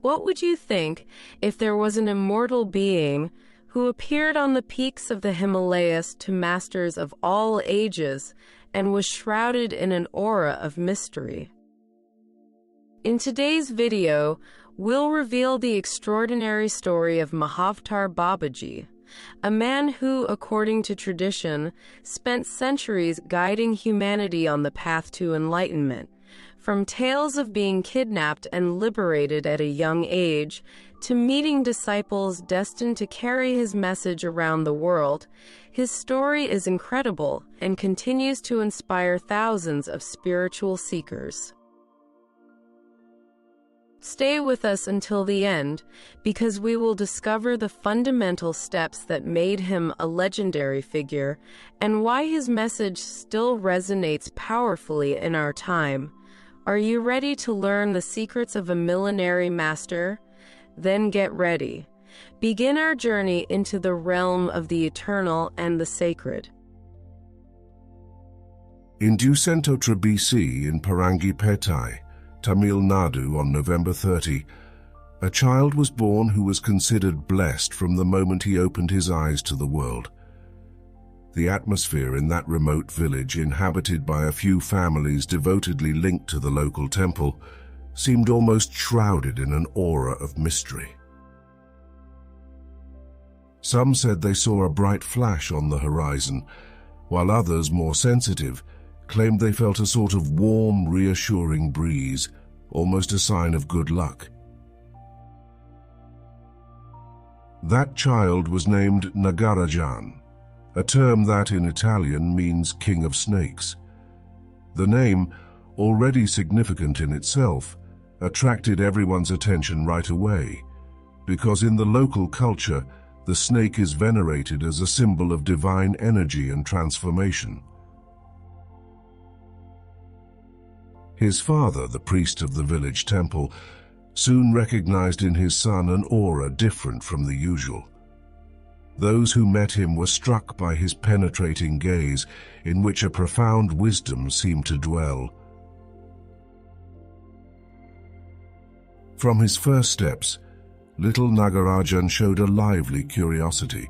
What would you think if there was an immortal being who appeared on the peaks of the Himalayas to masters of all ages and was shrouded in an aura of mystery? In today's video, we'll reveal the extraordinary story of Mahavatar Babaji, a man who, according to tradition, spent centuries guiding humanity on the path to enlightenment. From tales of being kidnapped and liberated at a young age, to meeting disciples destined to carry his message around the world, his story is incredible and continues to inspire thousands of spiritual seekers. Stay with us until the end, because we will discover the fundamental steps that made him a legendary figure and why his message still resonates powerfully in our time. Are you ready to learn the secrets of a millenary master? Then get ready. Begin our journey into the realm of the eternal and the sacred. In Ducentotra BC in Parangipetai, Tamil Nadu, on November 30, a child was born who was considered blessed from the moment he opened his eyes to the world. The atmosphere in that remote village, inhabited by a few families devotedly linked to the local temple, seemed almost shrouded in an aura of mystery. Some said they saw a bright flash on the horizon, while others, more sensitive, claimed they felt a sort of warm, reassuring breeze, almost a sign of good luck. That child was named Nagarajan, a term that in Italian means king of snakes. The name, already significant in itself, attracted everyone's attention right away, because in the local culture, the snake is venerated as a symbol of divine energy and transformation. His father, the priest of the village temple, soon recognized in his son an aura different from the usual. Those who met him were struck by his penetrating gaze, in which a profound wisdom seemed to dwell. From his first steps, little Nagarajan showed a lively curiosity.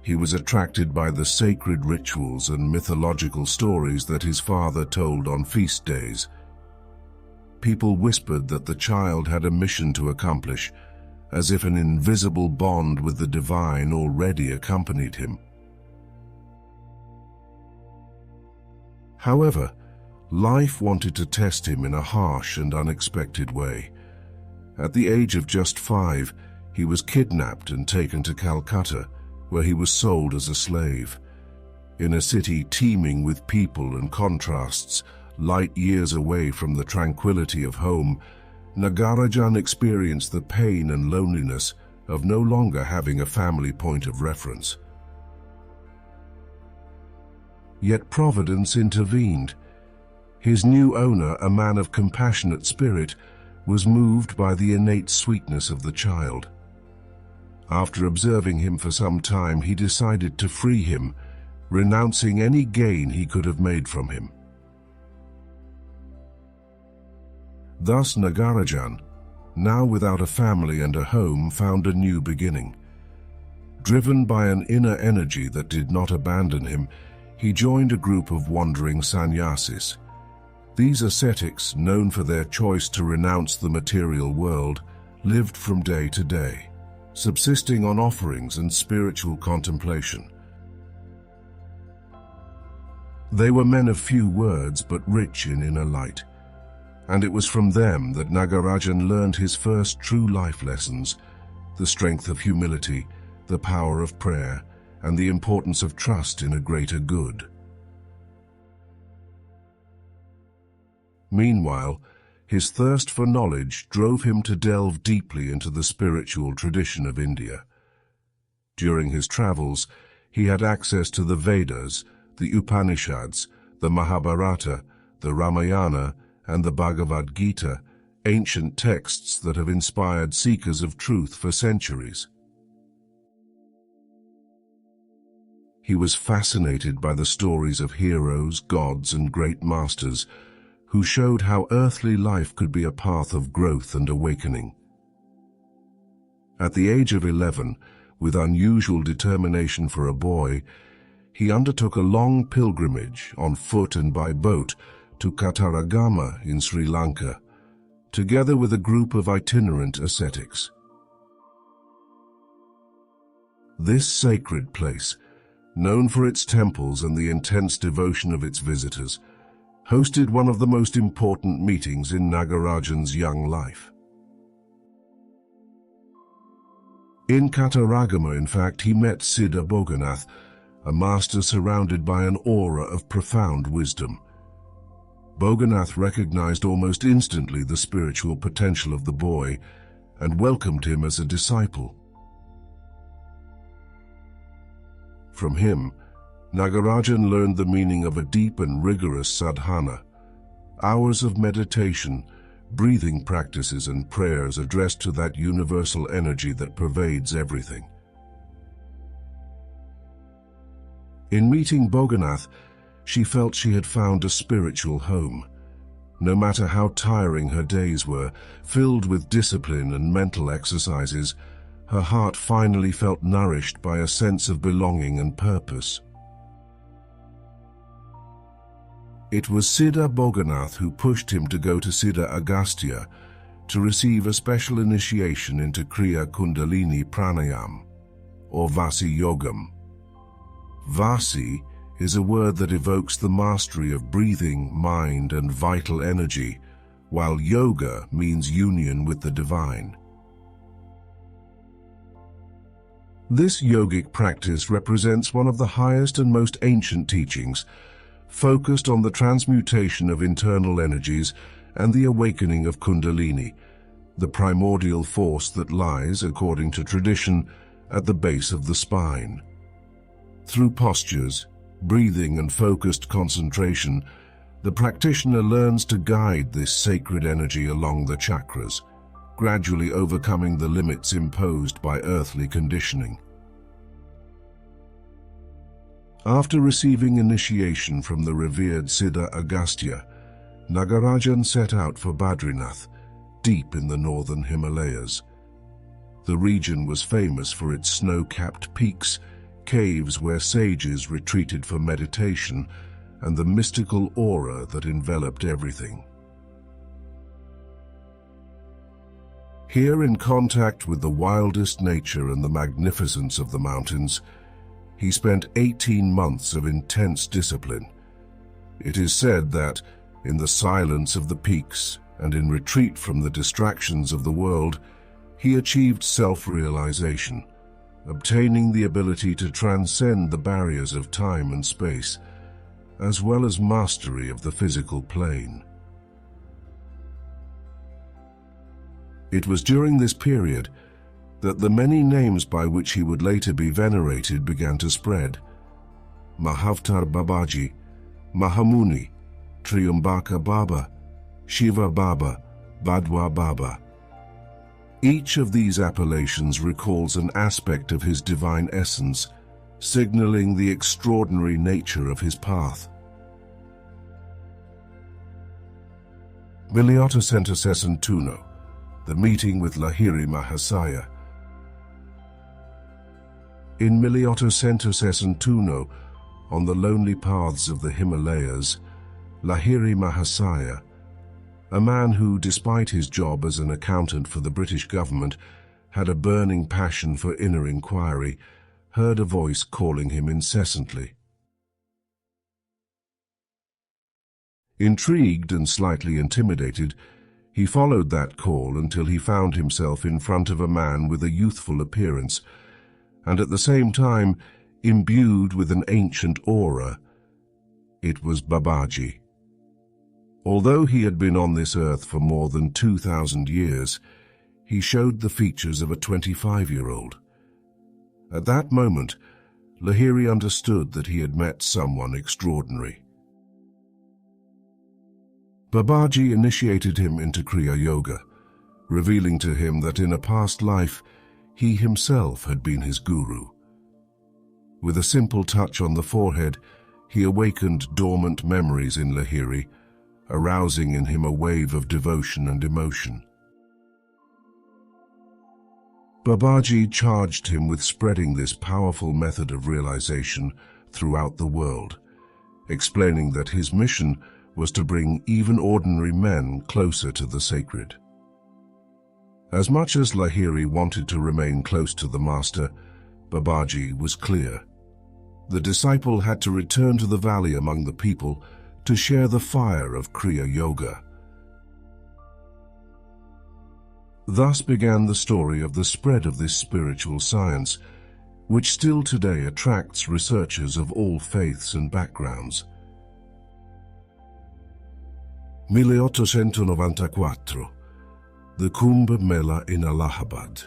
He was attracted by the sacred rituals and mythological stories that his father told on feast days. People whispered that the child had a mission to accomplish, as if an invisible bond with the divine already accompanied him. However, life wanted to test him in a harsh and unexpected way. At the age of just 5, he was kidnapped and taken to Calcutta, where he was sold as a slave. In a city teeming with people and contrasts, light years away from the tranquility of home, Nagarajan experienced the pain and loneliness of no longer having a family point of reference. Yet Providence intervened. His new owner, a man of compassionate spirit, was moved by the innate sweetness of the child. After observing him for some time, he decided to free him, renouncing any gain he could have made from him. Thus Nagarajan, now without a family and a home, found a new beginning. Driven by an inner energy that did not abandon him, he joined a group of wandering sannyasis. These ascetics, known for their choice to renounce the material world, lived from day to day, subsisting on offerings and spiritual contemplation. They were men of few words but rich in inner light, and it was from them that Nagarajan learned his first true life lessons, the strength of humility, the power of prayer, and the importance of trust in a greater good. Meanwhile, his thirst for knowledge drove him to delve deeply into the spiritual tradition of India. During his travels, he had access to the Vedas, the Upanishads, the Mahabharata, the Ramayana, and the Bhagavad Gita, ancient texts that have inspired seekers of truth for centuries. He was fascinated by the stories of heroes, gods, and great masters who showed how earthly life could be a path of growth and awakening. At the age of 11, with unusual determination for a boy, he undertook a long pilgrimage on foot and by boat to Kataragama in Sri Lanka, together with a group of itinerant ascetics. This sacred place, known for its temples and the intense devotion of its visitors, hosted one of the most important meetings in Nagarajan's young life. In Kataragama, in fact, he met Siddha Boganath, a master surrounded by an aura of profound wisdom. Boganath recognized almost instantly the spiritual potential of the boy and welcomed him as a disciple. From him, Nagarajan learned the meaning of a deep and rigorous sadhana, hours of meditation, breathing practices and prayers addressed to that universal energy that pervades everything. In meeting Boganath, she felt she had found a spiritual home. No matter how tiring her days were, filled with discipline and mental exercises, her heart finally felt nourished by a sense of belonging and purpose. It was Siddha Boganath who pushed him to go to Siddha Agastya to receive a special initiation into Kriya Kundalini Pranayam, or Vasi Yogam. Vasi is a word that evokes the mastery of breathing, mind, and vital energy, while yoga means union with the divine. This yogic practice represents one of the highest and most ancient teachings, focused on the transmutation of internal energies and the awakening of Kundalini, the primordial force that lies, according to tradition, at the base of the spine. Through postures, breathing, and focused concentration, the practitioner learns to guide this sacred energy along the chakras, gradually overcoming the limits imposed by earthly conditioning. After receiving initiation from the revered Siddha Agastya, Nagarajan set out for Badrinath, deep in the northern Himalayas. The region was famous for its snow-capped peaks, caves where sages retreated for meditation, and the mystical aura that enveloped everything. Here, in contact with the wildest nature and the magnificence of the mountains, he spent 18 months of intense discipline. It is said that, in the silence of the peaks and in retreat from the distractions of the world, he achieved self-realization, obtaining the ability to transcend the barriers of time and space, as well as mastery of the physical plane. It was during this period that the many names by which he would later be venerated began to spread. Mahavatar Babaji, Mahamuni, Triambaka Baba, Shiva Baba, Badwa Baba. Each of these appellations recalls an aspect of his divine essence, signaling the extraordinary nature of his path. Millennia Tuno, the meeting with Lahiri Mahasaya. In Millennia Tuno, on the lonely paths of the Himalayas, Lahiri Mahasaya, a man who, despite his job as an accountant for the British government, had a burning passion for inner inquiry, heard a voice calling him incessantly. Intrigued and slightly intimidated, he followed that call until he found himself in front of a man with a youthful appearance, and at the same time imbued with an ancient aura. It was Babaji. Although he had been on this earth for more than 2,000 years, he showed the features of a 25-year-old. At that moment, Lahiri understood that he had met someone extraordinary. Babaji initiated him into Kriya Yoga, revealing to him that in a past life, he himself had been his guru. With a simple touch on the forehead, he awakened dormant memories in Lahiri, arousing in him a wave of devotion and emotion. Babaji charged him with spreading this powerful method of realization throughout the world, explaining that his mission was to bring even ordinary men closer to the sacred. As much as Lahiri wanted to remain close to the Master, Babaji was clear. The disciple had to return to the valley among the people to share the fire of Kriya Yoga. Thus began the story of the spread of this spiritual science, which still today attracts researchers of all faiths and backgrounds. 1894. The Kumbh Mela in Allahabad.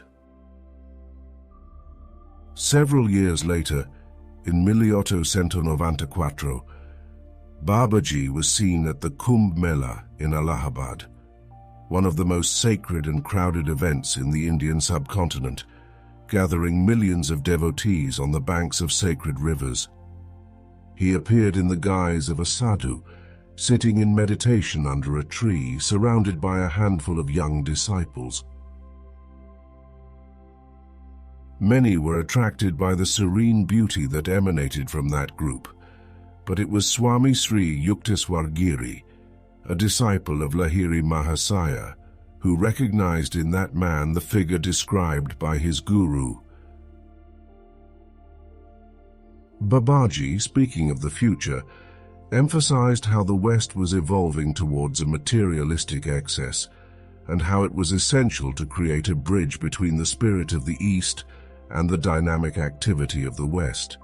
Several years later, in 1894, Babaji was seen at the Kumbh Mela in Allahabad, one of the most sacred and crowded events in the Indian subcontinent, gathering millions of devotees on the banks of sacred rivers. He appeared in the guise of a sadhu, sitting in meditation under a tree, surrounded by a handful of young disciples. Many were attracted by the serene beauty that emanated from that group, but it was Swami Sri Yukteswar, a disciple of Lahiri Mahasaya, who recognized in that man the figure described by his guru. Babaji, speaking of the future, emphasized how the West was evolving towards a materialistic excess, and how it was essential to create a bridge between the spirit of the East and the dynamic activity of the West.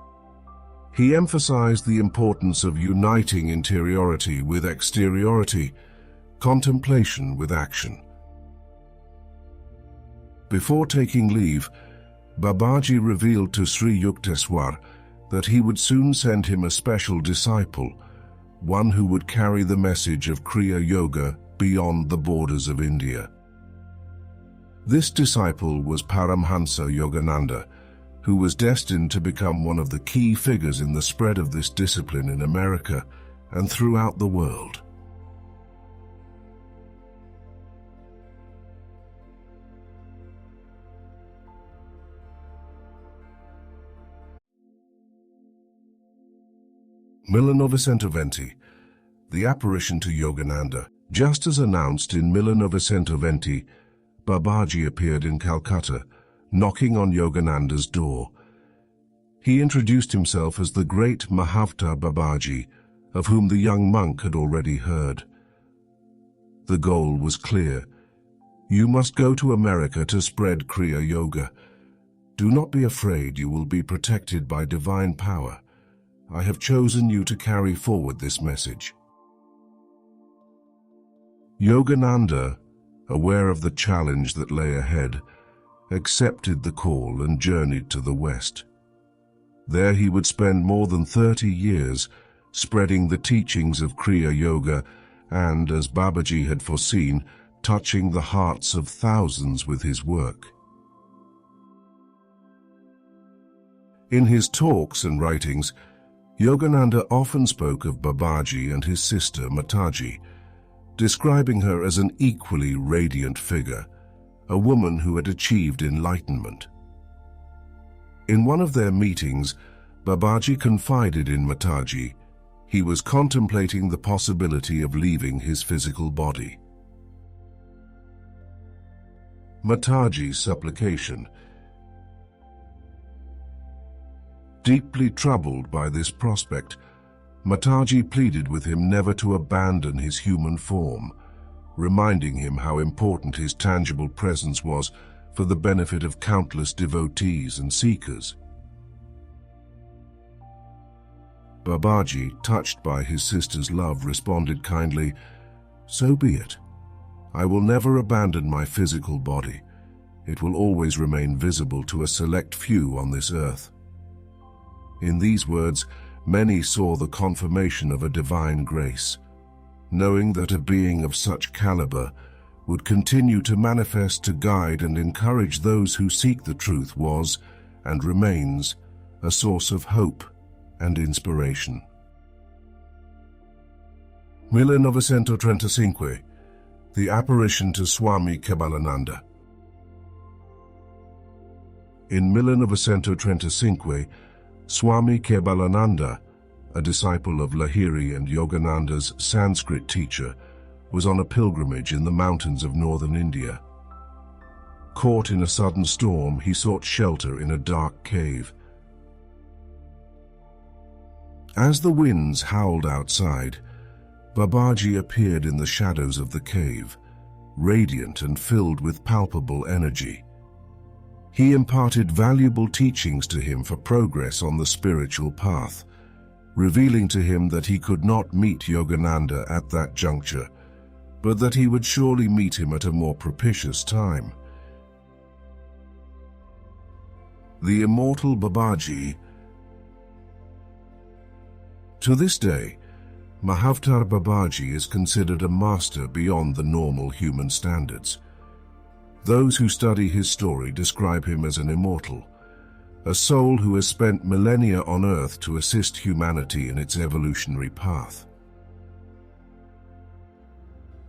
He emphasized the importance of uniting interiority with exteriority, contemplation with action. Before taking leave, Babaji revealed to Sri Yukteswar that he would soon send him a special disciple, one who would carry the message of Kriya Yoga beyond the borders of India. This disciple was Paramhansa Yogananda, who was destined to become one of the key figures in the spread of this discipline in America and throughout the world. Millenovecentoventi, the apparition to Yogananda. Just as announced in Millenovecentoventi, Babaji appeared in Calcutta, knocking on Yogananda's door. He introduced himself as the great Mahavatar Babaji, of whom the young monk had already heard. The goal was clear. You must go to America to spread Kriya Yoga. Do not be afraid, you will be protected by divine power. I have chosen you to carry forward this message. Yogananda, aware of the challenge that lay ahead, accepted the call and journeyed to the West. There he would spend more than 30 years spreading the teachings of Kriya Yoga and, as Babaji had foreseen, touching the hearts of thousands with his work. In his talks and writings, Yogananda often spoke of Babaji and his sister Mataji, describing her as an equally radiant figure, a woman who had achieved enlightenment. In one of their meetings, Babaji confided in Mataji he was contemplating the possibility of leaving his physical body. Mataji's supplication. Deeply troubled by this prospect, Mataji pleaded with him never to abandon his human form, reminding him how important his tangible presence was for the benefit of countless devotees and seekers. Babaji, touched by his sister's love, responded kindly, "So be it. I will never abandon my physical body. It will always remain visible to a select few on this earth." In these words, many saw the confirmation of a divine grace, knowing that a being of such caliber would continue to manifest to guide and encourage those who seek the truth was, and remains, a source of hope and inspiration. 1935, the apparition to Swami Kebalananda. In 1935, Swami Kebalananda, a disciple of Lahiri and Yogananda's Sanskrit teacher, was on a pilgrimage in the mountains of northern India. Caught in a sudden storm, he sought shelter in a dark cave. As the winds howled outside, Babaji appeared in the shadows of the cave, radiant and filled with palpable energy. He imparted valuable teachings to him for progress on the spiritual path, revealing to him that he could not meet Yogananda at that juncture, but that he would surely meet him at a more propitious time. The Immortal Babaji. To this day, Mahavatar Babaji is considered a master beyond the normal human standards. Those who study his story describe him as an immortal, a soul who has spent millennia on earth to assist humanity in its evolutionary path.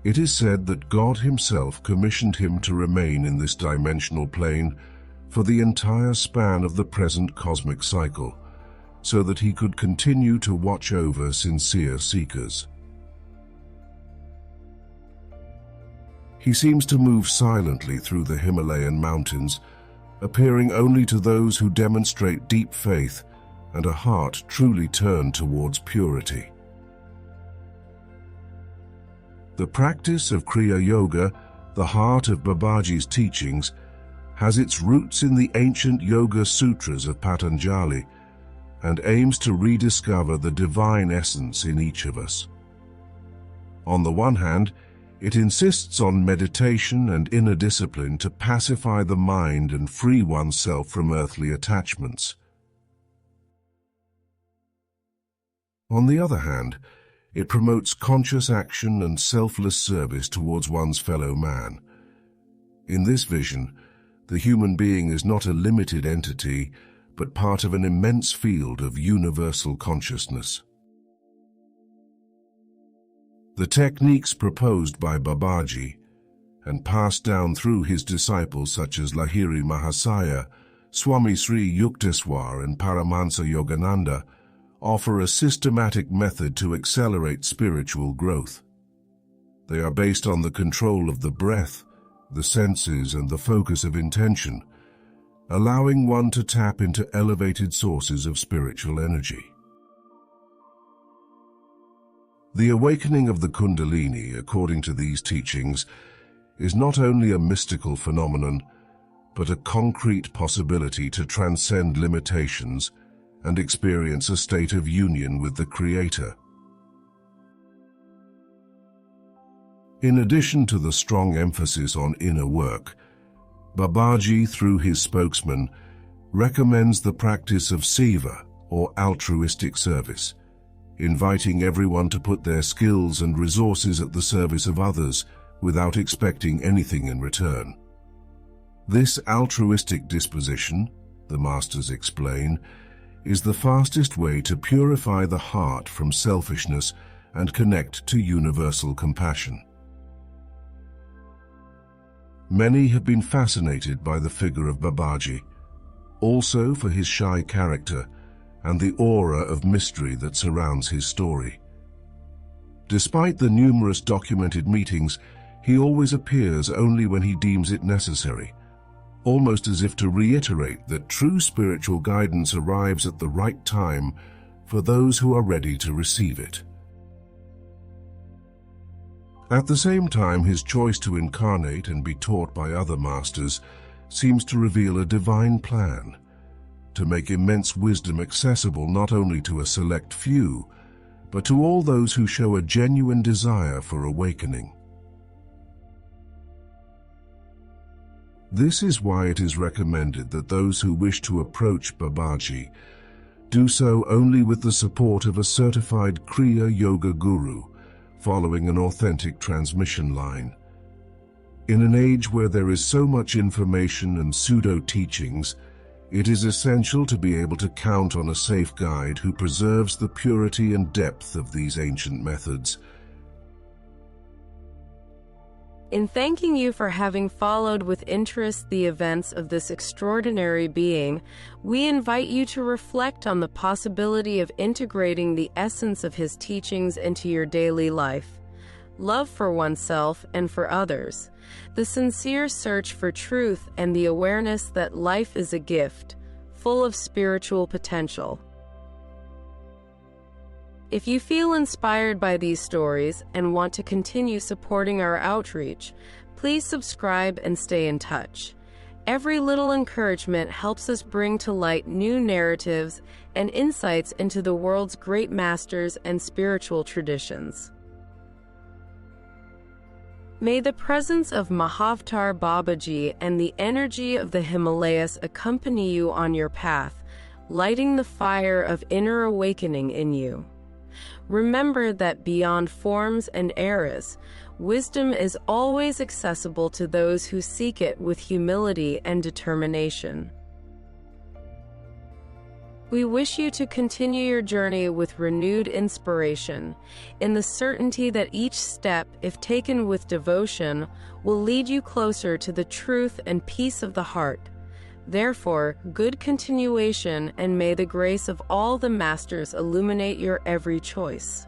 It is said that God himself commissioned him to remain in this dimensional plane for the entire span of the present cosmic cycle, so that he could continue to watch over sincere seekers. He seems to move silently through the Himalayan mountains, appearing only to those who demonstrate deep faith and a heart truly turned towards purity. The practice of Kriya Yoga, the heart of Babaji's teachings, has its roots in the ancient Yoga Sutras of Patanjali and aims to rediscover the divine essence in each of us. On the one hand, it insists on meditation and inner discipline to pacify the mind and free oneself from earthly attachments. On the other hand, it promotes conscious action and selfless service towards one's fellow man. In this vision, the human being is not a limited entity, but part of an immense field of universal consciousness. The techniques proposed by Babaji and passed down through his disciples such as Lahiri Mahasaya, Swami Sri Yukteswar and Paramhansa Yogananda offer a systematic method to accelerate spiritual growth. They are based on the control of the breath, the senses and the focus of intention, allowing one to tap into elevated sources of spiritual energy. The awakening of the Kundalini, according to these teachings, is not only a mystical phenomenon, but a concrete possibility to transcend limitations and experience a state of union with the Creator. In addition to the strong emphasis on inner work, Babaji, through his spokesman, recommends the practice of seva, or altruistic service, inviting everyone to put their skills and resources at the service of others without expecting anything in return. This altruistic disposition, the masters explain, is the fastest way to purify the heart from selfishness and connect to universal compassion. Many have been fascinated by the figure of Babaji, also for his shy character and the aura of mystery that surrounds his story. Despite the numerous documented meetings, he always appears only when he deems it necessary, almost as if to reiterate that true spiritual guidance arrives at the right time for those who are ready to receive it. At the same time, his choice to incarnate and be taught by other masters seems to reveal a divine plan to make immense wisdom accessible not only to a select few, but to all those who show a genuine desire for awakening. This is why it is recommended that those who wish to approach Babaji do so only with the support of a certified Kriya Yoga guru, following an authentic transmission line. In an age where there is so much information and pseudo-teachings, it is essential to be able to count on a safe guide who preserves the purity and depth of these ancient methods. In thanking you for having followed with interest the events of this extraordinary being, we invite you to reflect on the possibility of integrating the essence of his teachings into your daily life. Love for oneself and for others, the sincere search for truth, and the awareness that life is a gift, full of spiritual potential. If you feel inspired by these stories and want to continue supporting our outreach, please subscribe and stay in touch. Every little encouragement helps us bring to light new narratives and insights into the world's great masters and spiritual traditions. May the presence of Mahavatar Babaji and the energy of the Himalayas accompany you on your path, lighting the fire of inner awakening in you. Remember that beyond forms and eras, wisdom is always accessible to those who seek it with humility and determination. We wish you to continue your journey with renewed inspiration, in the certainty that each step, if taken with devotion, will lead you closer to the truth and peace of the heart. Therefore, good continuation, and may the grace of all the masters illuminate your every choice.